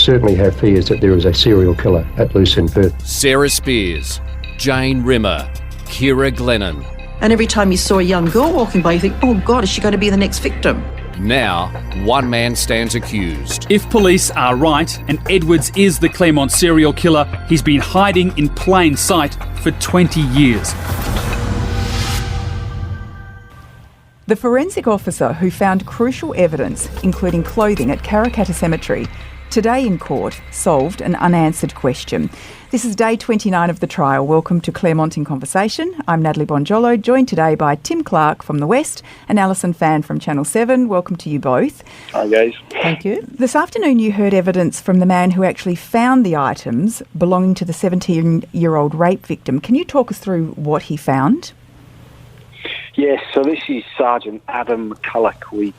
certainly have fears that there is a serial killer at loose in Perth. Sarah Spears, Jane Rimmer, Kira Glennon. And every time you saw a young girl walking by, you think, oh God, is she going to be the next victim? Now, one man stands accused. If police are right and Edwards is the Claremont serial killer, he's been hiding in plain sight for 20 years. The forensic officer who found crucial evidence, including clothing at Karrakatta Cemetery, today in court solved an unanswered question. This is day 29 of the trial. Welcome to Claremont in Conversation. I'm Natalie Bonjolo, joined today by Tim Clark from the West and Alison Fan from Channel 7. Welcome to you both. Hi guys. Thank you. This afternoon you heard evidence from the man who actually found the items belonging to the 17-year-old rape victim. Can you talk us through what he found? Yes, so this is Sergeant Adam McCulloch. We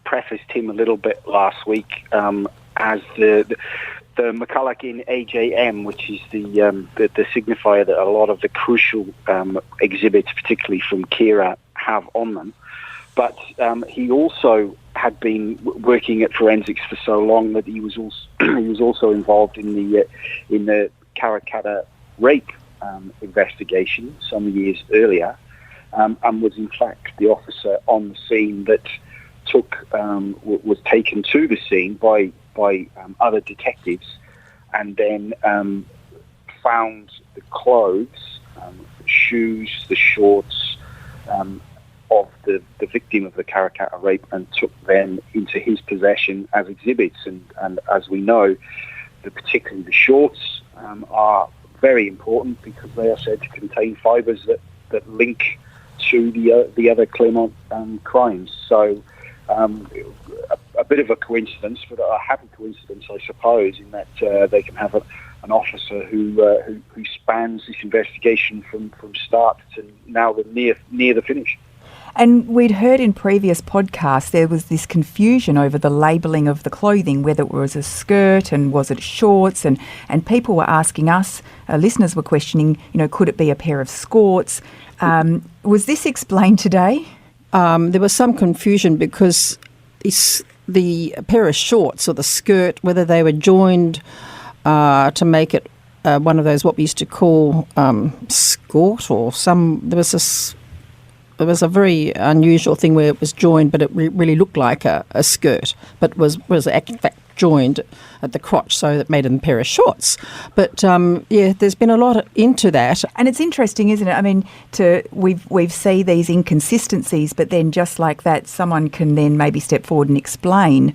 prefaced him a little bit last week as the McCulloch in AJM, which is the signifier that a lot of the crucial exhibits, particularly from Kira, have on them. But he also had been working at forensics for so long that he was also involved in the Karrakatta rape investigation some years earlier. And was in fact the officer on the scene that was taken to the scene by other detectives, and then found the clothes, the shoes, the shorts of the victim of the Karrakatta rape, and took them into his possession as exhibits. And as we know, particularly the shorts are very important because they are said to contain fibres that link to the other Claremont crimes. So a bit of a coincidence, but a happy coincidence, I suppose, in that they can have an officer who spans this investigation from start to now near the finish. And we'd heard in previous podcasts there was this confusion over the labelling of the clothing, whether it was a skirt and was it shorts, and people were asking us, listeners were questioning, could it be a pair of skorts? Was this explained today? There was some confusion because the pair of shorts or the skirt, whether they were joined to make it one of those what we used to call skort, or there was a very unusual thing where it was joined, but it really looked like a skirt, but was in fact joined at the crotch, so that made it a pair of shorts. But there's been a lot into that, and it's interesting, isn't it? I mean, we've seen these inconsistencies, but then just like that, someone can then maybe step forward and explain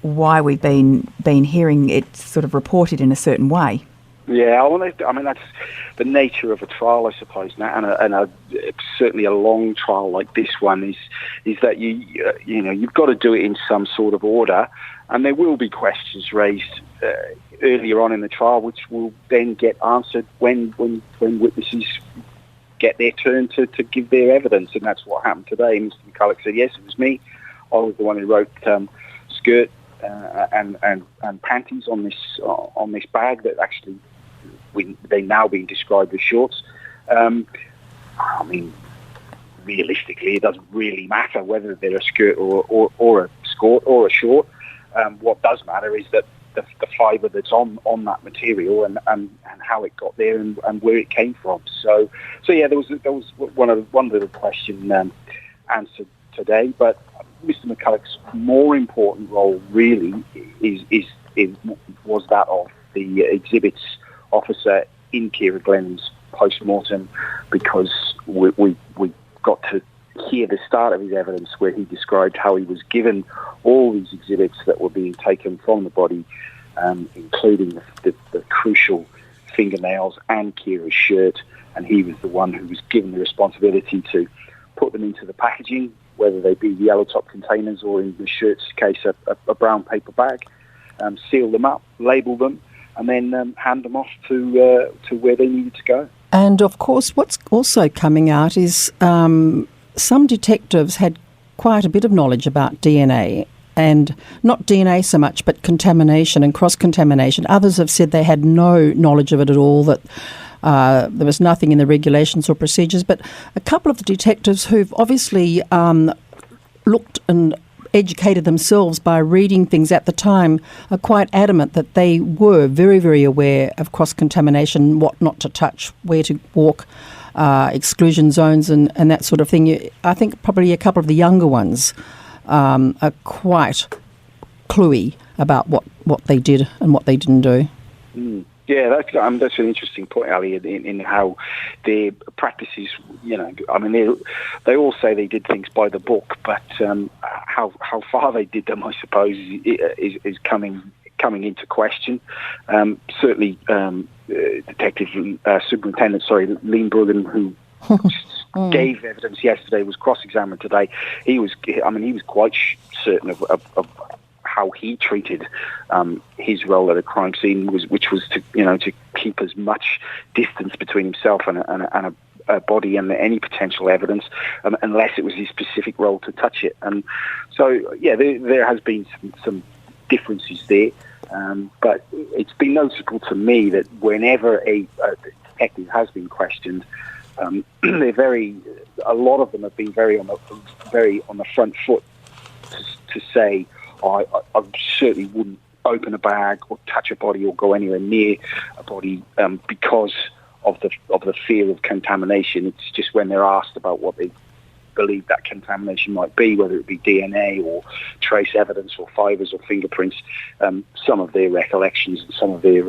why we've been hearing it sort of reported in a certain way. Yeah, I mean that's the nature of a trial, I suppose, and certainly a long trial like this one is that you've got to do it in some sort of order, and there will be questions raised earlier on in the trial, which will then get answered when witnesses get their turn to give their evidence, and that's what happened today. Mr. McCulloch said, yes, it was me. I was the one who wrote skirt and panties on this bag that actually they now being described as shorts. I mean, realistically, it doesn't really matter whether they're a skirt or a skort or a short. What does matter is that the fibre that's on that material and how it got there and where it came from. So yeah, there was one little question answered today, but Mr. McCulloch's more important role really was that of the exhibits officer in Kira Glenn's post-mortem, because we got to hear the start of his evidence where he described how he was given all these exhibits that were being taken from the body, including the crucial fingernails and Kira's shirt, and he was the one who was given the responsibility to put them into the packaging, whether they be yellow top containers or in the shirt's case a brown paper bag, seal them up, label them, and then hand them off to where they needed to go. And of course, what's also coming out is some detectives had quite a bit of knowledge about DNA, and not DNA so much, but contamination and cross-contamination. Others have said they had no knowledge of it at all, that there was nothing in the regulations or procedures. But a couple of the detectives who've obviously looked and educated themselves by reading things at the time are quite adamant that they were very, very aware of cross-contamination, what not to touch, where to walk, exclusion zones and that sort of thing. I think probably a couple of the younger ones are quite cluey about what they did and what they didn't do. Yeah, that's an interesting point, Ali, in how their practices, they all say they did things by the book, but how far they did them, I suppose, is coming into question. Certainly, Detective Superintendent, Leenbruggen, who gave evidence yesterday, was cross-examined today. He was quite certain of how he treated his role at a crime scene, which was to keep as much distance between himself and a body and any potential evidence, unless it was his specific role to touch it. And so, yeah, there has been some differences there, but it's been noticeable to me that whenever a detective has been questioned, a lot of them have been very on the front foot to say, I certainly wouldn't open a bag or touch a body or go anywhere near a body because of the fear of contamination. It's just when they're asked about what they believe that contamination might be, whether it be DNA or trace evidence or fibres or fingerprints, some of their recollections and some of their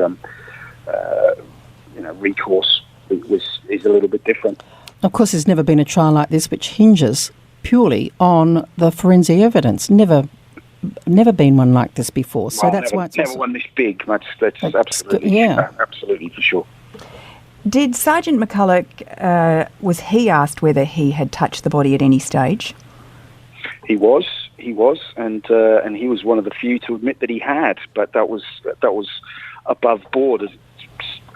recourse is a little bit different. Of course, there's never been a trial like this which hinges purely on the forensic evidence. Never been one like this before, so that's why it's never one this big. That's absolutely, absolutely for sure. Did Sergeant McCulloch, was he asked whether he had touched the body at any stage? He was, and he was one of the few to admit that he had, but that was above board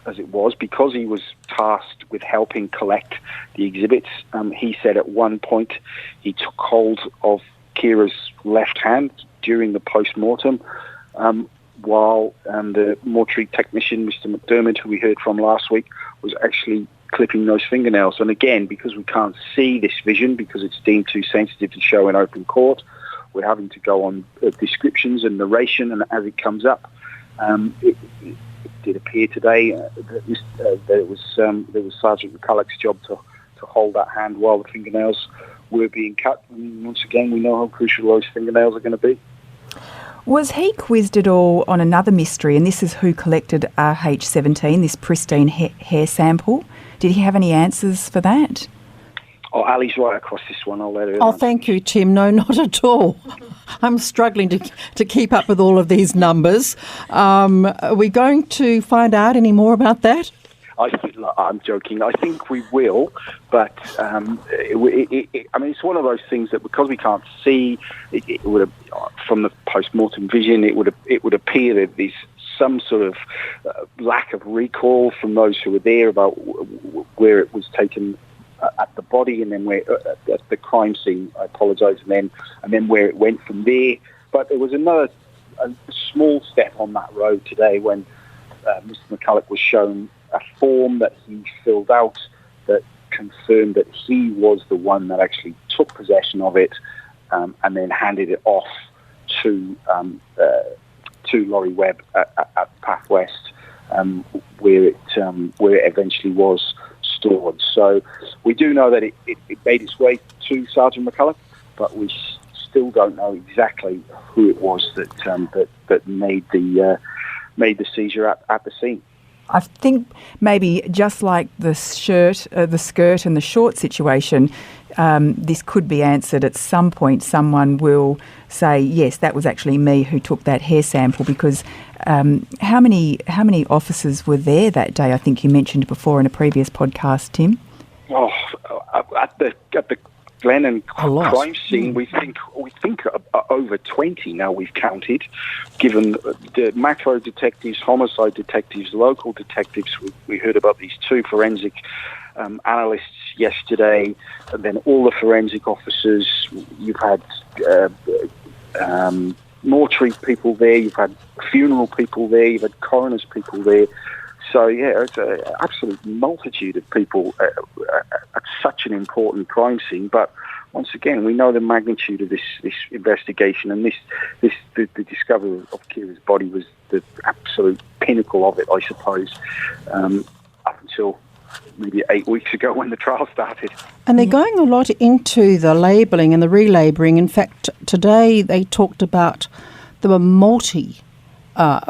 as it was, because he was tasked with helping collect the exhibits. He said at one point he took hold of Kira's left hand during the post-mortem, while the mortuary technician, Mr. McDermott, who we heard from last week, was actually clipping those fingernails. And again, because we can't see this vision, because it's deemed too sensitive to show in open court, we're having to go on descriptions and narration, and as it comes up, it did appear today that it was Sergeant McCulloch's job to hold that hand while the fingernails were being cut. And once again, we know how crucial those fingernails are going to be. Was he quizzed at all on another mystery, and this is who collected RH17, this pristine hair sample? Did he have any answers for that? Oh, Ali's right across this one. I'll let her. Oh, thank you, Tim. No, not at all. I'm struggling to keep up with all of these numbers. Are we going to find out any more about that? I'm joking. I think we will, but it's one of those things that because we can't see, it would have, from the post-mortem vision, it would appear that there's some sort of lack of recall from those who were there about where it was taken at the body, and then where at the crime scene. I apologise, and then where it went from there. But there was a small step on that road today when Mr. McCulloch was shown a form that he filled out that confirmed that he was the one that actually took possession of it and then handed it off to Laurie Webb at Path West, where it eventually was stored. So we do know that it made its way to Sergeant McCulloch, but we still don't know exactly who it was that made the seizure at the scene. I think maybe just like the skirt and the short situation, this could be answered at some point. Someone will say, yes, that was actually me who took that hair sample, because how many officers were there that day? I think you mentioned before in a previous podcast, Tim. Oh, at the Glennon crime scene, we think over 20 now we've counted, given the macro detectives, homicide detectives, local detectives. We heard about these two forensic analysts yesterday, and then all the forensic officers. You've had mortuary people there, you've had funeral people there, you've had coroner's people there. So, yeah, it's an absolute multitude of people at such an important crime scene. But once again, we know the magnitude of this investigation, and the discovery of Kira's body was the absolute pinnacle of it, I suppose, up until maybe 8 weeks ago when the trial started. And they're going a lot into the labelling and the relabelling. In fact, today they talked about there were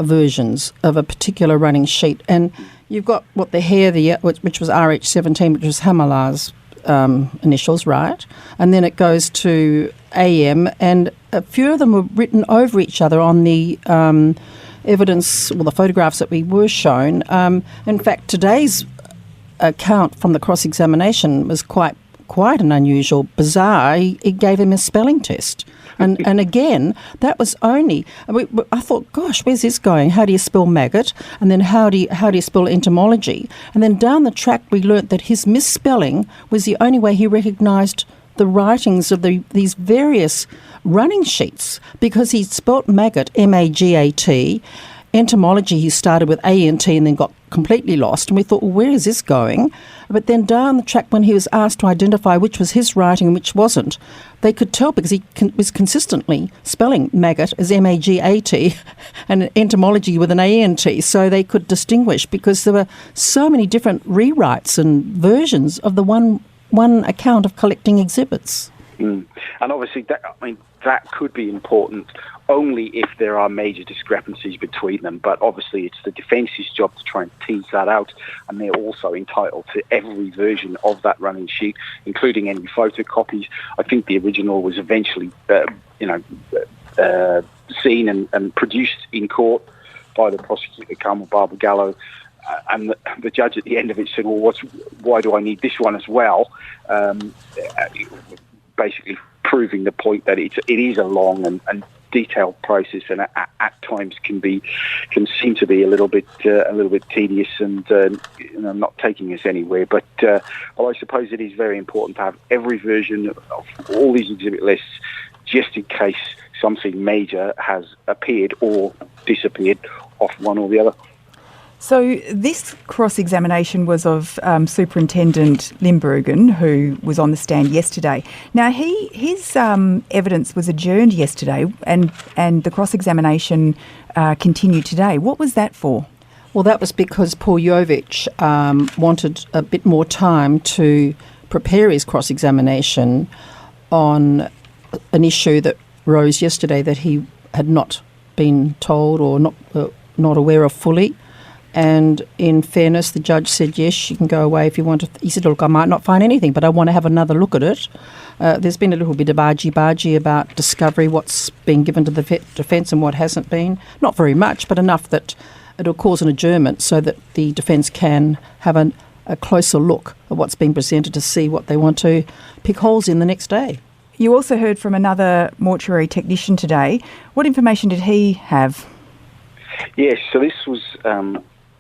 versions of a particular running sheet, and you've got the hair there, which was RH17, which was Hamala's initials, right? And then it goes to AM, and a few of them were written over each other on the evidence, the photographs that we were shown. In fact, today's account from the cross-examination was quite an unusual, bizarre. He gave him a spelling test. And again, that was only... I thought, gosh, where's this going? How do you spell maggot? And then how do you spell entomology? And then down the track, we learnt that his misspelling was the only way he recognised the writings of these various running sheets, because he spelt maggot, M-A-G-A-T. Entomology, he started with A-N-T and then got completely lost. And we thought, well, where is this going? But then down the track, when he was asked to identify which was his writing and which wasn't, they could tell because he was consistently spelling maggot as M-A-G-A-T and entomology with an A-N-T. So they could distinguish, because there were so many different rewrites and versions of the one account of collecting exhibits. And obviously, that could be important only if there are major discrepancies between them. But obviously, it's the defence's job to try and tease that out, and they're also entitled to every version of that running sheet, including any photocopies. I think the original was eventually, seen and produced in court by the prosecutor, Carmel Barbagallo. And the judge at the end of it said, well, why do I need this one as well? Basically proving the point that it is a long and detailed process, and at times can seem to be a little bit tedious and not taking us anywhere. But I suppose it is very important to have every version of all these exhibit lists, just in case something major has appeared or disappeared off one or the other. So this cross-examination was of Superintendent Limburgen, who was on the stand yesterday. Now, his evidence was adjourned yesterday, and the cross-examination continued today. What was that for? Well, that was because Paul Jovich wanted a bit more time to prepare his cross-examination on an issue that rose yesterday that he had not been told or not aware of fully. And in fairness, the judge said, yes, you can go away if you want to. He said, look, I might not find anything, but I want to have another look at it. There's been a little bit of argy-bargy about discovery, what's been given to the defence and what hasn't been. Not very much, but enough that it'll cause an adjournment so that the defence can have a closer look at what's been presented to see what they want to pick holes in the next day. You also heard from another mortuary technician today. What information did he have? Yes, so this was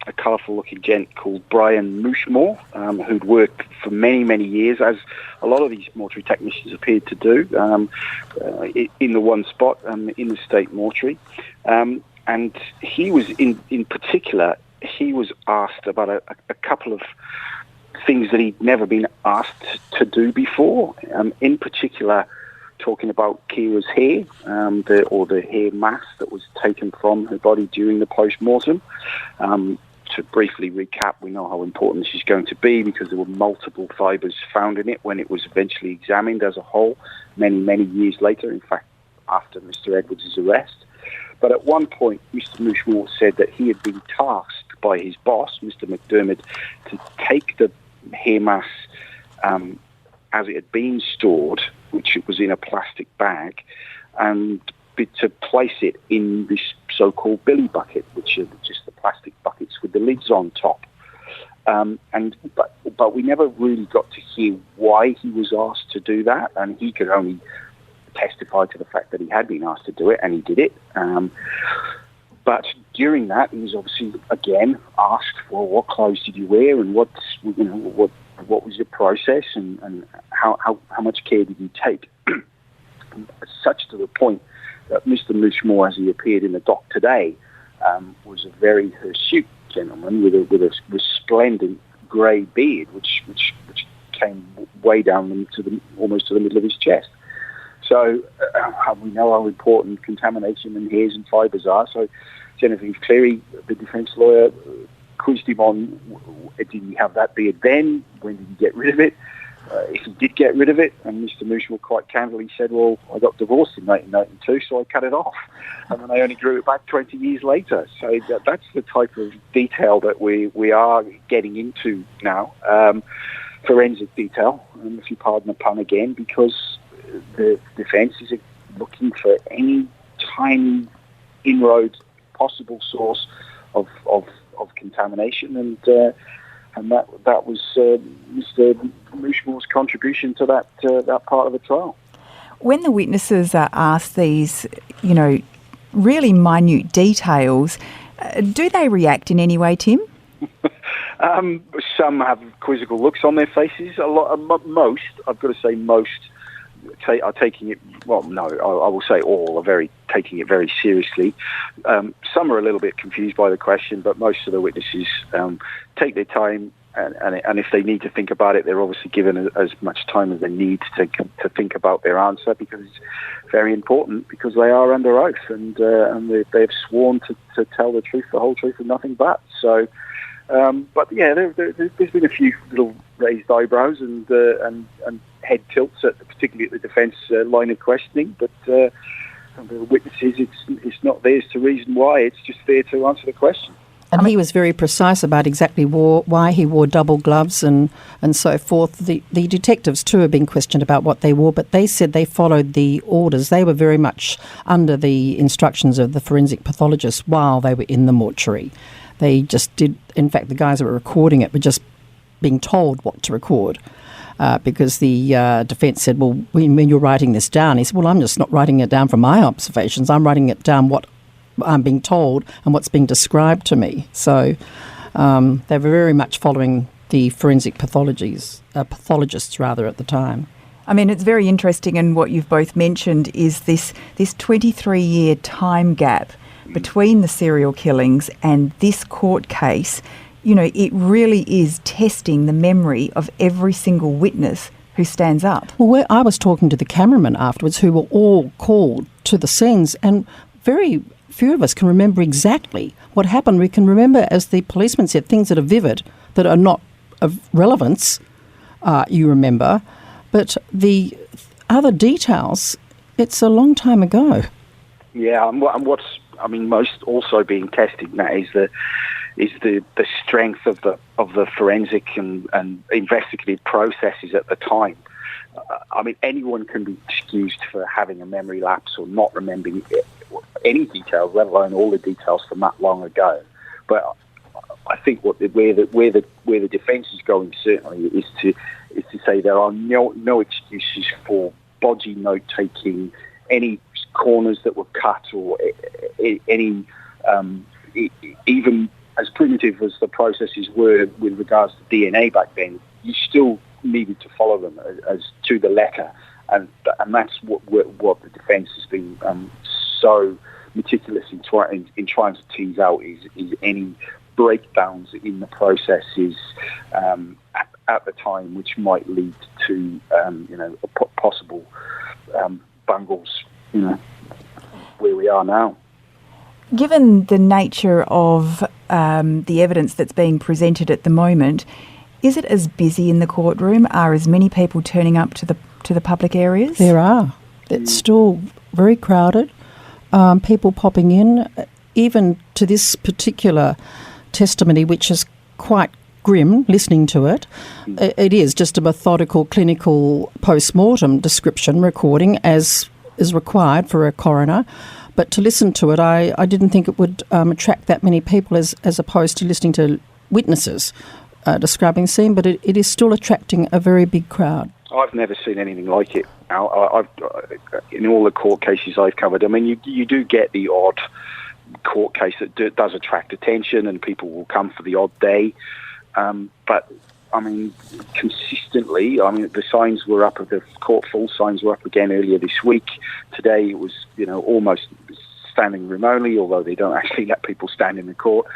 a colourful-looking gent called Brian Mushmore, who'd worked for many, many years, as a lot of these mortuary technicians appeared to do, in the one spot, in the state mortuary. And he was, in particular, he was asked about a couple of things that he'd never been asked to do before, in particular talking about Kira's hair, the hair mass that was taken from her body during the post-mortem. To briefly recap, we know how important this is going to be because there were multiple fibres found in it when it was eventually examined as a whole many, many years later, in fact, after Mr. Edwards' arrest. But at one point, Mr. Mushmore said that he had been tasked by his boss, Mr. McDermott, to take the hair mass as it had been stored, which it was in a plastic bag, and to place it in this so-called billy bucket, which are just the plastic buckets with the lids on top. But we never really got to hear why he was asked to do that, and he could only testify to the fact that he had been asked to do it, and he did it. But during that, he was obviously again asked, well, what clothes did you wear, and what was your process, and how much care did you take? Such to the point that Mr. Mushmore, as he appeared in the dock today, was a very hirsute gentleman with a resplendent grey beard, which came way down almost to the middle of his chest. So we know how important contamination and hairs and fibres are. So Genevieve Cleary, the defence lawyer, quizzed him on, did he have that beard then? When did he get rid of it? If he did get rid of it, and Mr. Mooshmore quite candidly said, well, I got divorced in 1992, so I cut it off. And then I only grew it back 20 years later. So that's the type of detail that we are getting into now. Forensic detail, if you pardon the pun again, because the defence is looking for any tiny inroad, possible source of contamination, and that was Mr. Mooshmore's contribution to that part of the trial. When the witnesses are asked these, really minute details, do they react in any way, Tim? Some have quizzical looks on their faces. Most, I've got to say, most are taking it. Well, no, I will say all are taking it very seriously. Some are a little bit confused by the question, but most of the witnesses take their time, and if they need to think about it, they're obviously given as much time as they need to think about their answer, because it's very important, because they are under oath and they've sworn to tell the truth, the whole truth, and nothing but. So. But yeah, there's been a few little raised eyebrows and head tilts, particularly at the defence line of questioning. But the witnesses, it's not theirs to reason why; it's just there to answer the question. And he was very precise about exactly why he wore double gloves and so forth. The detectives too have been questioned about what they wore, but they said they followed the orders. They were very much under the instructions of the forensic pathologist while they were in the mortuary. They just did, in fact, the guys that were recording it were just being told what to record, because the defence said, well, when you're writing this down, he said, well, I'm just not writing it down from my observations. I'm writing it down what I'm being told and what's being described to me. So they were very much following the forensic pathologists at the time. I mean, it's very interesting, and what you've both mentioned is this 23-year time gap between the serial killings and this court case. It really is testing the memory of every single witness who stands up. Well, I was talking to the cameramen afterwards, who were all called to the scenes, and very few of us can remember exactly what happened. We can remember, as the policeman said, things that are vivid, that are not of relevance, you remember, but the other details, it's a long time ago. Yeah, and what's most also being tested now is the strength of the forensic and investigative processes at the time. Anyone can be excused for having a memory lapse or not remembering any details, let alone all the details from that long ago. But I think where the defence is going certainly is to say there are no excuses for bodgy note taking, any corners that were cut, or any even as primitive as the processes were with regards to DNA back then, you still needed to follow them as to the letter, and that's what the defence has been so meticulous in trying to tease out is any breakdowns in the processes at the time, which might lead to possible bungles, where we are now. Given the nature of the evidence that's being presented at the moment, is it as busy in the courtroom? Are as many people turning up to the public areas? There are. It's still very crowded. People popping in, even to this particular testimony, which is quite grim, listening to it. It is just a methodical, clinical post-mortem description recording, as is required for a coroner. But to listen to it, I didn't think it would attract that many people as opposed to listening to witnesses describing the scene, but it is still attracting a very big crowd. I've never seen anything like it. In all the court cases I've covered, you do get the odd court case that does attract attention and people will come for the odd day. But consistently, the signs were up, the court full signs were up again earlier this week. Today it was, almost standing room only, although they don't actually let people stand in the court.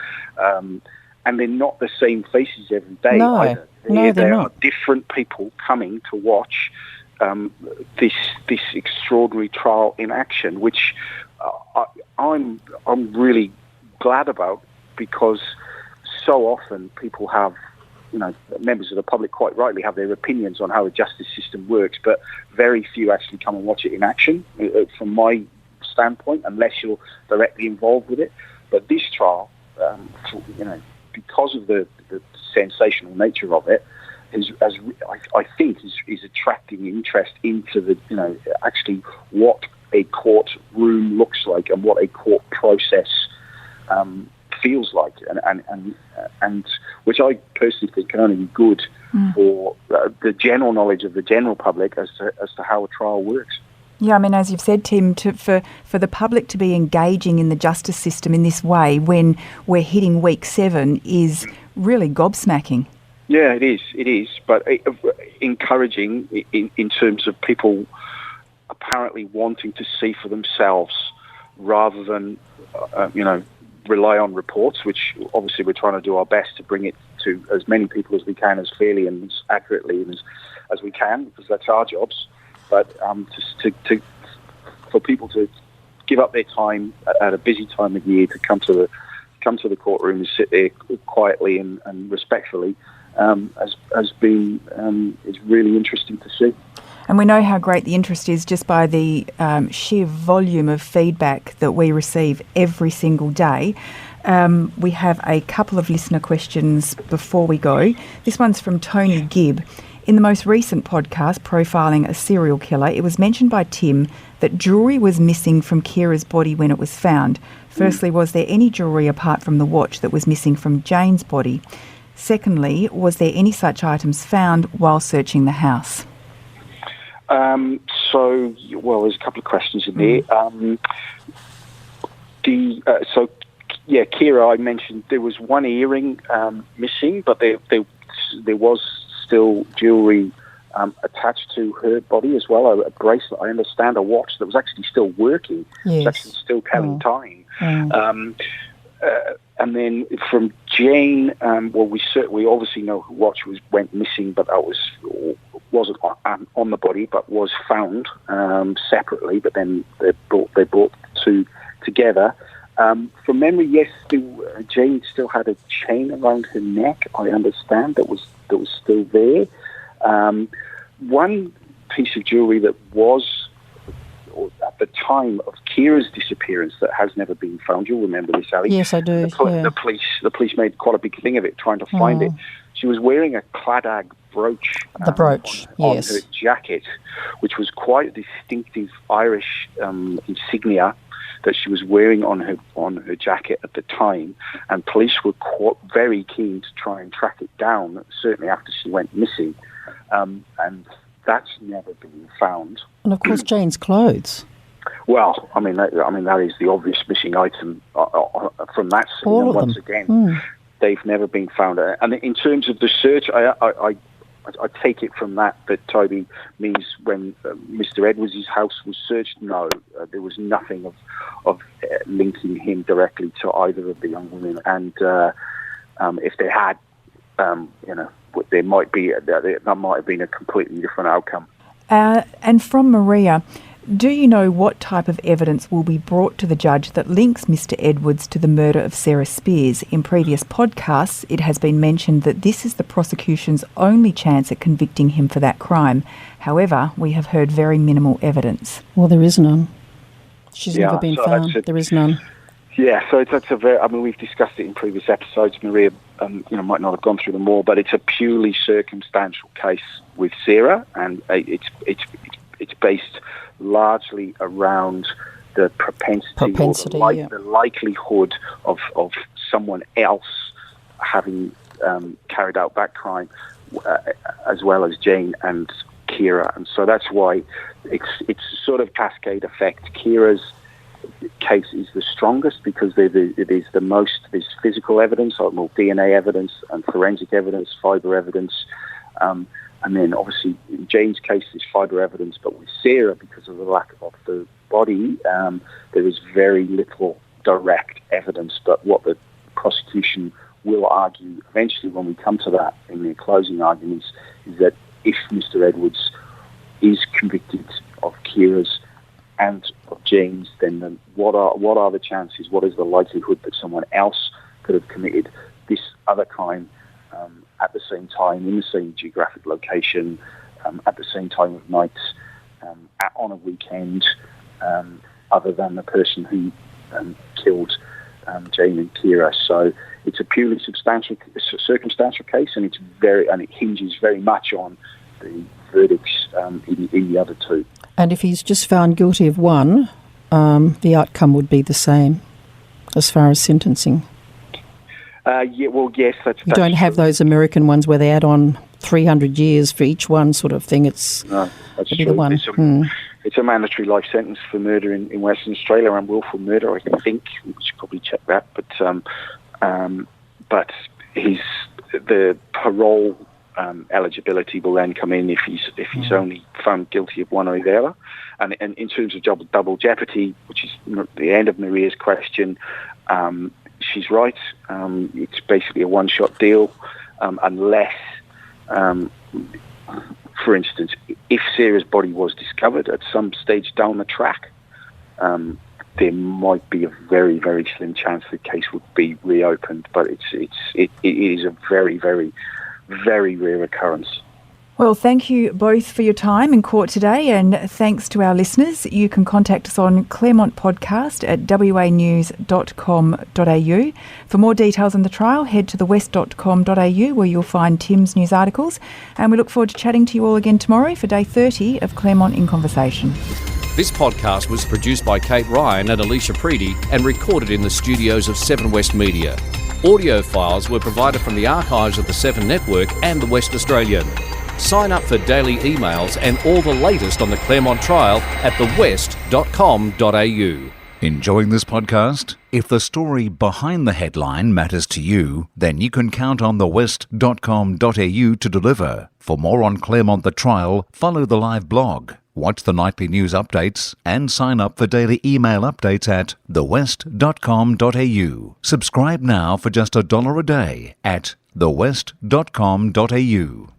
And they're not the same faces every day either. No, they're There not. are different people coming to watch this extraordinary trial in action, which I'm really glad about, because so often people have, members of the public quite rightly have their opinions on how the justice system works, but very few actually come and watch it in action, from my standpoint, unless you're directly involved with it. But this trial, because of the sensational nature of it, I think is attracting interest into the, actually what a courtroom looks like and what a court process feels like, and which I personally think can only be good for the general knowledge of the general public as to how a trial works. Yeah, I mean, as you've said, Tim, for the public to be engaging in the justice system in this way when we're hitting week 7 is really gobsmacking. Yeah, it is, but encouraging in terms of people apparently wanting to see for themselves rather than, rely on reports, which obviously we're trying to do our best to bring it to as many people as we can, as fairly and as accurately and as we can, because that's our jobs. But for people to give up their time at a busy time of year to come to the courtroom and sit there quietly and respectfully has been is really interesting to see. And we know how great the interest is just by the sheer volume of feedback that we receive every single day. We have a couple of listener questions before we go. This one's from Tony Gibb. In the most recent podcast profiling a serial killer, it was mentioned by Tim that jewellery was missing from Kira's body when it was found. Firstly, was there any jewellery apart from the watch that was missing from Jane's body? Secondly, was there any such items found while searching the house? There's a couple of questions in there. Kira, I mentioned there was one earring missing, but there was still jewellery attached to her body as well, a bracelet, I understand, a watch that was actually still working. Yes. It was actually still telling time. And then from Jane, we obviously know her watch went missing, but that wasn't on the body, but was found separately. But then they brought the two together. From memory, yes, Jane still had a chain around her neck, I understand, that was still there. One piece of jewellery that was at the time of Kira's disappearance that has never been found. You'll remember this, Ali. Yes, I do. The police made quite a big thing of it, trying to find it. She was wearing a Claddag brooch. On her jacket, which was quite a distinctive Irish insignia that she was wearing on her jacket at the time, and police were very keen to try and track it down, certainly after she went missing, and that's never been found. And of course, Jane's clothes. Well, that is the obvious missing item from that scene. All and of once them. again, they've never been found. And in terms of the search, I take it from that Toby means when Mr. Edwards' house was searched, no, there was nothing of linking him directly to either of the young women. And if they had, there might be that might have been a completely different outcome. And from Maria, do you know what type of evidence will be brought to the judge that links Mr. Edwards to the murder of Sarah Spears? In previous podcasts, it has been mentioned that this is the prosecution's only chance at convicting him for that crime. However, we have heard very minimal evidence. Well, there is none. She's never been found. There is none. Yeah, so that's we've discussed it in previous episodes. Maria, might not have gone through them all, but it's a purely circumstantial case with Sarah, and it's based largely around the propensity or the likelihood of someone else having carried out that crime, as well as Jane and Kira, and so that's why it's sort of cascade effect. Kira's case is the strongest because it is the most. There's physical evidence, like more DNA evidence and forensic evidence, fibre evidence, and then obviously in Jane's case there's fibre evidence, but with Sarah, because of the lack of the body, there is very little direct evidence. But what the prosecution will argue eventually when we come to that in their closing arguments is that if Mr. Edwards is convicted of Kira's and of Jean's, then what are the chances, what is the likelihood that someone else could have committed this other crime at the same time, in the same geographic location, at the same time of night, on a weekend, other than the person who killed Jane and Kira. So it's a purely circumstantial case, and it hinges very much on the verdicts in the other two. And if he's just found guilty of one, the outcome would be the same as far as sentencing. Yes, that's you don't have those American ones where they add on 300 years for each one sort of thing. That's true. The one. It's a mandatory life sentence for murder in Western Australia and willful murder, I think. We should probably check that. But the parole eligibility will then come in if he's only found guilty of one or the other. And in terms of double jeopardy, which is the end of Maria's question, she's right. It's basically a one-shot deal, unless, for instance, if Sarah's body was discovered at some stage down the track, there might be a very, very slim chance the case would be reopened. But it is a very, very, very rare occurrence. Well, thank you both for your time in court today, and thanks to our listeners. You can contact us on Claremont Podcast at wanews.com.au. For more details on the trial, head to thewest.com.au where you'll find Tim's news articles. And we look forward to chatting to you all again tomorrow for day 30 of Claremont in Conversation. This podcast was produced by Kate Ryan and Alicia Preedy and recorded in the studios of 7 West Media. Audio files were provided from the archives of the 7 Network and the West Australian. Sign up for daily emails and all the latest on the Claremont trial at thewest.com.au. Enjoying this podcast? If the story behind the headline matters to you, then you can count on thewest.com.au to deliver. For more on Claremont the trial, follow the live blog, watch the nightly news updates, and sign up for daily email updates at thewest.com.au. Subscribe now for just $1 a day at thewest.com.au.